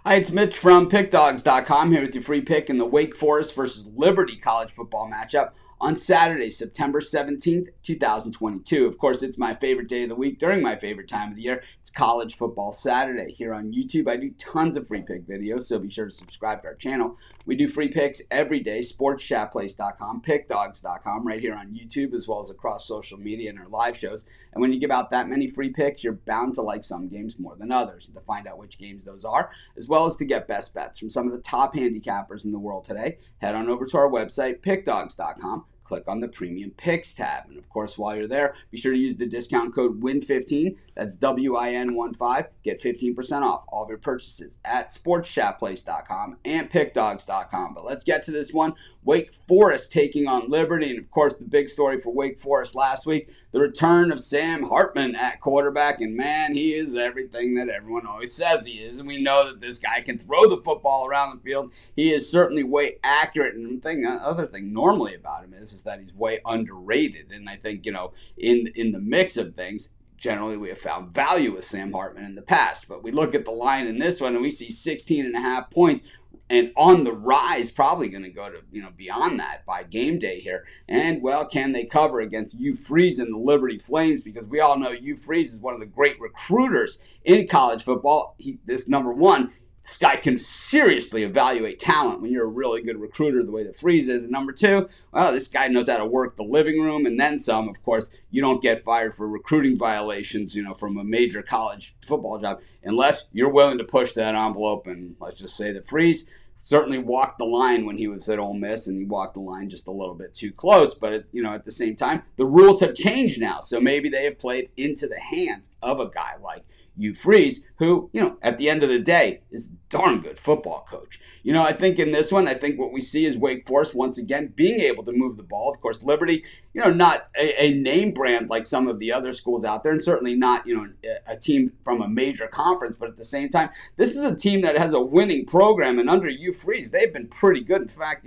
Hi, it's Mitch from Pickdawgz.com here with your free pick in the Wake Forest versus Liberty college football matchup on Saturday, September 17th, 2022. Of course, it's my favorite day of the week during my favorite time of the year. It's College Football Saturday. Here on YouTube, I do tons of free pick videos, so be sure to subscribe to our channel. We do free picks every day, sportschatplace.com, pickdawgz.com, right here on YouTube, as well as across social media and our live shows. And when you give out that many free picks, you're bound to like some games more than others. And to find out which games those are, as well as to get best bets from some of the top handicappers in the world today, head on over to our website, pickdawgz.com. Click on the Premium Picks tab. And of course, while you're there, be sure to use the discount code WIN15. That's WIN15. Get 15% off all of your purchases at sportschatplace.com and pickdawgz.com. But let's get to this one. Wake Forest taking on Liberty. And of course, the big story for Wake Forest last week, the return of Sam Hartman at quarterback. And man, he is everything that everyone always says he is. And we know that this guy can throw the football around the field. He is certainly way accurate. And other thing normally about him is that he's way underrated. And I think, in the mix of things, generally we have found value with Sam Hartman in the past. But we look at the line in this one and we see 16.5 points. And on the rise, probably going to go to, beyond that by game day here. And, well, can they cover against Hugh Freeze and the Liberty Flames? Because we all know Hugh Freeze is one of the great recruiters in college football. This number one, this guy can seriously evaluate talent when you're a really good recruiter the way that Freeze is. And number two, well, this guy knows how to work the living room and then some. Of course, you don't get fired for recruiting violations, from a major college football job unless you're willing to push that envelope. And let's just say that Freeze certainly walked the line when he was at Ole Miss, and he walked the line just a little bit too close. But, at the same time, the rules have changed now. So maybe they have played into the hands of a guy like Hugh Freeze, who, at the end of the day, is a darn good football coach. I think in this one, I think what we see is Wake Forest, once again, being able to move the ball. Of course, Liberty, not a name brand like some of the other schools out there, and certainly not, a team from a major conference. But at the same time, this is a team that has a winning program, and under Hugh Freeze, they've been pretty good. In fact,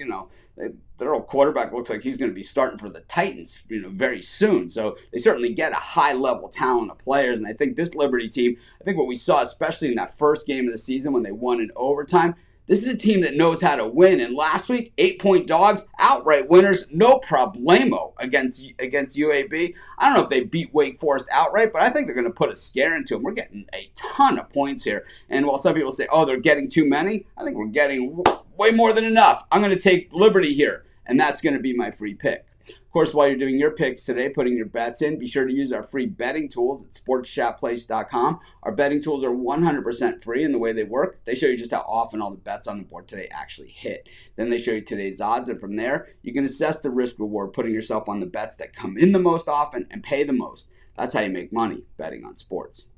their old quarterback looks like he's going to be starting for the Titans, very soon. So they certainly get a high-level talent of players. And I think this Liberty team, I think what we saw, especially in that first game of the season when they won in overtime, this is a team that knows how to win. And last week, 8-point dogs, outright winners, no problemo against UAB. I don't know if they beat Wake Forest outright, but I think they're going to put a scare into them. We're getting a ton of points here. And while some people say, oh, they're getting too many, I think we're getting way more than enough. I'm going to take Liberty here, and that's going to be my free pick. Of course, while you're doing your picks today, putting your bets in, be sure to use our free betting tools at sportschatplace.com. Our betting tools are 100% free in the way they work. They show you just how often all the bets on the board today actually hit. Then they show you today's odds, and from there, you can assess the risk-reward, putting yourself on the bets that come in the most often and pay the most. That's how you make money betting on sports.